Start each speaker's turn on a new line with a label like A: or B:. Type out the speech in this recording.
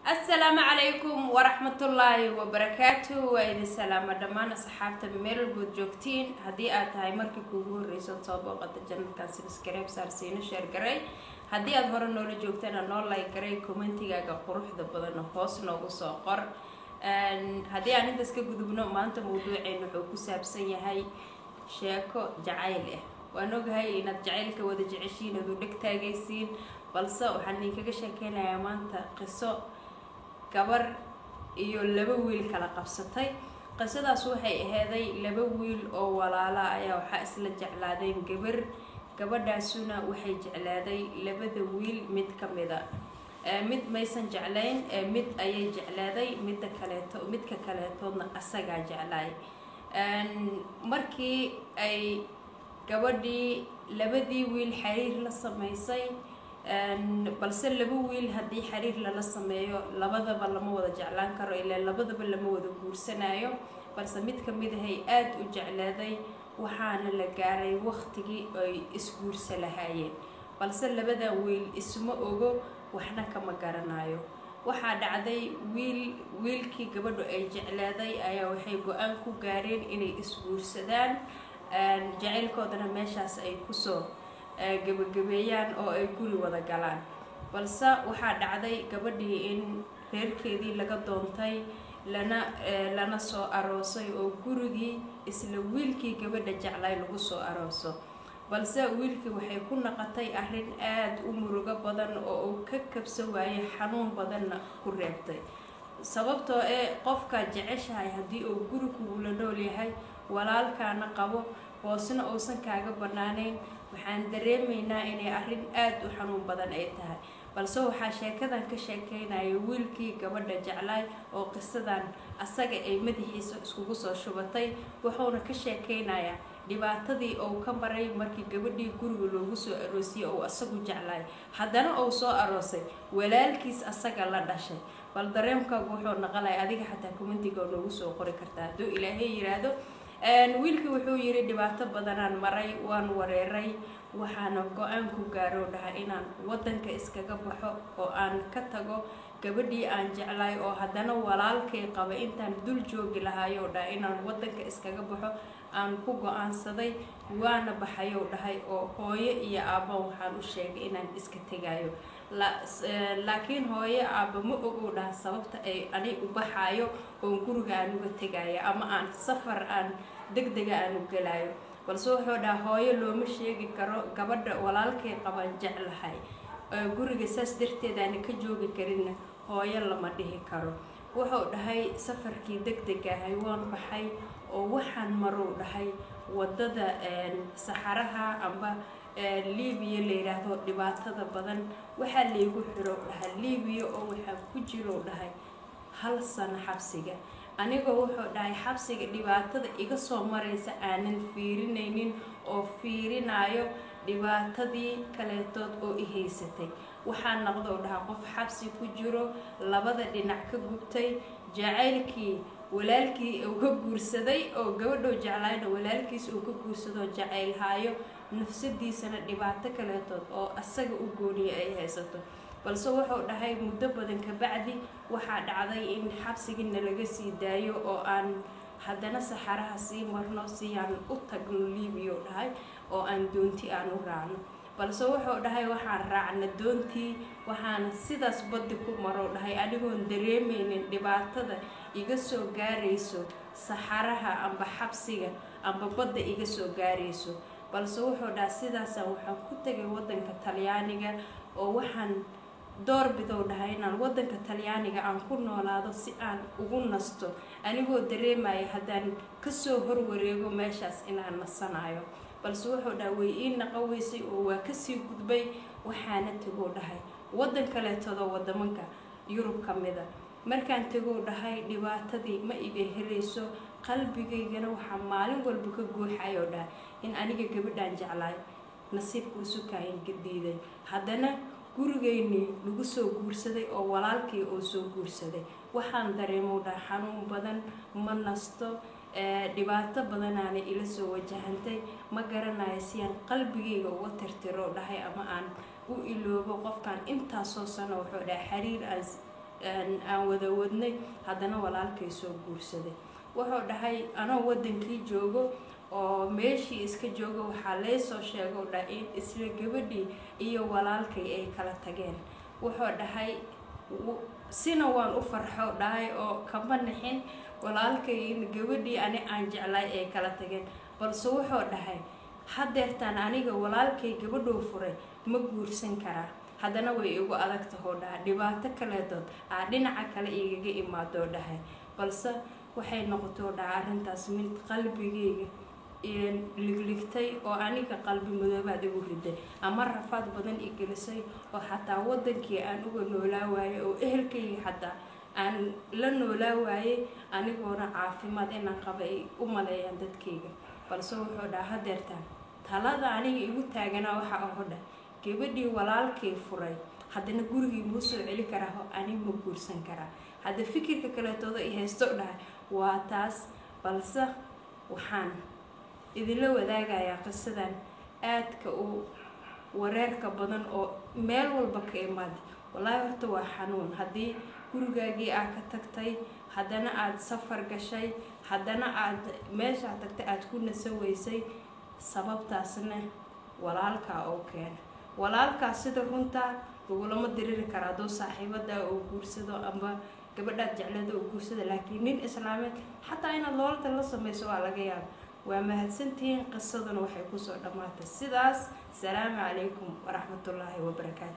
A: السلام عليكم ورحمة الله وبركاته وإذا السلام دمان أصحابتا ميل بود جوكتين هدي هاي مركي كوغور ريسان صابوغة جنة كان سبسكرايب سارسينا شير قري هدي هورا نولا جوكتين نول لايك قري كومنتي غاقا قروح دبادنا هوس نوغو سوقر هدي أنا دسكا قدبنا مانتا موضوعي نحو كسابسان يهي شاكو جعايله وأنوغ هاي إناد جعايلك ودا جعشين هدو لك تاقيسين balse waxaan idinkaga sheekeynayaa maanta qiso gabar iyo laba wiil kala qabsatay qisadaas waxay ahayd laba wiil oo walaala ayaa waxa isla jeclaadeen gabadhaasuna waxay jeclaaday labada wiil mid kamida mid maysan jeclayn mid ayay jeclaaday midka kaleetoodna asaga jeclaay markii ay gabadhii labadii wiil xiriir la sameysay balse laba wiil hadii xiriir la sameeyo labadaba lama wada jeclaan karo ilaa labadaba lama wada guursanayo balse mid kamid ah aad u jeclaaday waxaana la gaaray waqtigii ay isguursan lahaayeen balse labada wiil isma ogo waxna kama garanayo waxa dhacday wiilkii gabadhu ay jeclaaday ayaa waxay go'aan ku gaareen inay isguursadaan jaceylkoodana meeshaas ay ku soo gabagabeeyaan oo ay guri wada galaan balse waxa dhacday gabadhii in reerkeedii laga doontay lana soo aroosay oo gurigii isla wiilkii gabadha jeclay lagu soo arooso balse wiilkii waxay ku noqotay arrin aad u murugo badan oo uu ka kabsan waayay xanuun badanna ku reebtay sababtoo qofka jeceshahay hadii uu gurigu la nool yahay walaalkaana qabo hoosna uusan kaaga banaaneyn waxaan dareemaynaa inay arrin aad u xanuun badan ay tahay balse waxa sheekadan ka sheekeynaya wiilkii gabadha jeclay oo qisadan asaga ay madaxiisa iskugu soo shubatay wuxuuna ka sheekeynayaa dhibaatadii uu ka maray markii gabadhii guriga loogu soo aroosiyay oo asagu jeclay haddana uu soo aroosay walaalkiis asaga la dhashay bal dareemkaagu wuxuu naqalay adiga xataa commentiga noogu soo qori kartaa hadduu ilaahay yiraahdo wiilkii wuxuu yiri dhibaato badanaan maray waan wareeray waxaana go'aan ku gaaro dhahay inaan wadanka iskaga baxo oo aan ka tago gabadhii aan jeclay oo haddana walaalkay qaba intaan dul joogi lahaay oo dhahay inaan wadanka iskaga baxo aan ku go'aansaday waana baxayo dhahay oo hooyo iyo aabbo waxaan u sheegay inaan iska tagayo laakiin hooyo aabbo ma ogow dhahay sababta ay ani u baxayo oo guriga aan uga tagayo ama aan safar aan degdeg aan u galayo balse wuxuu dhahay hooyo looma sheegi karo gabadha walaalkay qaban jeclahay guriga saas darteed aan ka joogi karin hooyo lama dhihi karo wuxuu dhahay safarkii degdeg ah waan baxay oo waxaan marow dhahay wadada saxaraha amba Liibiya leeyahay dhibaatada badan waxa leeyahay xiro dhahay Liibiya oo waxa ku jiro dhahay hal sano xabsiga aniga wuxuu dhahay xabsiga dhibaatada iga soo maraysa aanan fiirinaynin oo fiirinayo dhibaatadii kaleetood oo i haysatay waxaan noqdo dhahay qof xabsi ku jiro labada dhinac ka gubtay jaceylkii walaalkii uu ka guursaday oo gabadho jeclayna walaalkiis uu ka guursado jaceyl haayo nafsadiisana dhibaato kaleetood oo asaga u gooniyo ay haysato balse wuxuu dhahay muddo badan ka bacdi waxa dhacday in xabsigiina laga sii daayo oo aan haddana saxaraha sii marno si aan u tagno Liibiya dhahay oo aan doonti aan u raacno balse wuxuu dhahay waxaan raacna doontii waxaan sidaas bad ku maro dhahay anigoon dareemaynin dhibaatada iga soo gaarayso saxaraha amba xabsiga amba badda iga soo gaarayso balse wuxuu dhahay sidaas waxaan ku tagay wadanka Talyaaniga oo waxaan door bidow dhahay inaan wadanka Talyaaniga aan ku noolaado si aan ugu nasto anigoo dareemay haddaan ka soo horwareego meeshaas inaan nasanayo balse wuxuu dhahay way in naqaweysay oo waa ka sii gudbay waxaana tago dhahay wadan kale todo wadamanka Yurub kamida markaan tago dhahay dhibaatadii ma iga helayso qalbigaygana waxa maalin walba ka guuxayo dhahay in aniga gabadhan jeclay nasiibku sukayn gadiiday haddana gurigeyni lagu soo guursaday oo walaalkii oo soo guursaday waxaan dareemo dhahay xanuun badan ma nasto dhibaato badanaana ila soo wajahantay ma garanayo si aan qalbigayga uga tirtiro dhahay ama aan u iloobo qofkan inta soo sano wuxuu dhahay xiriir aan wada wadnay haddana walaalkay soo guursaday wuxuu dhahay anoo wadankii joogo oo meeshii iska joogo waxaa leesoo sheego dhahay in isla gabadhii iyo walaalkay ay kala tageen wuxuu dhahay sina waan u farxo dhahay oo kama naxin walaalkay in gabadhii ani aan jeclay ay kala tageen balse wuxuu dhahay hadeertaan aniga walaalkay gabadhoo furay ma guursan karaa haddana way igu adag tahay dhahay dhibaato kaleedood dhinaca kale igaga imaado dhahay balse waxay noqotay dhahay arrintaas mid qalbigayga ligligtay oo aniga qalbi madoobaad igu riday ama rafaad badan i gelisay oo xataa wadankii aan uga noolaa waayay oo ehelkayga xataa aan la noolaa waayay anigoona caafimaad inaan qaba ay u maleeyaan dadkayga balse wuxuu dhahay hadeertaan talada aniga igu taaganaa waxa oo dhan gabadhii walaalkay furay haddana gurigii muu soo celi karaa aniga ma guursan karaa hadda fikirka kaleetooda i haysto dhahay waa taas balse waxaan idinla wadaagayaa qisadan aadka u wareerka badan oo meel walba ka imaada wallaahi horta waa xanuun haddii gurigaagii aad ka tagtay haddana aad safar gashay haddana aad meesha tagtay aad ku nasaweysay sababtaasna walaalkaa oo keena walaalkaas sida runtaa lagulama diriri karaa hadduu saaxiibada oo guursado amba gabadhaad jeclada oo guursada laakiin nin islaameed xataa inaad loolta la samayso waa laga yaaba waa mahadsantihiin qisaduna waxay kusoo dhammaatay sidaas salaamu calaykum waraxmatullaahi wabarakaatu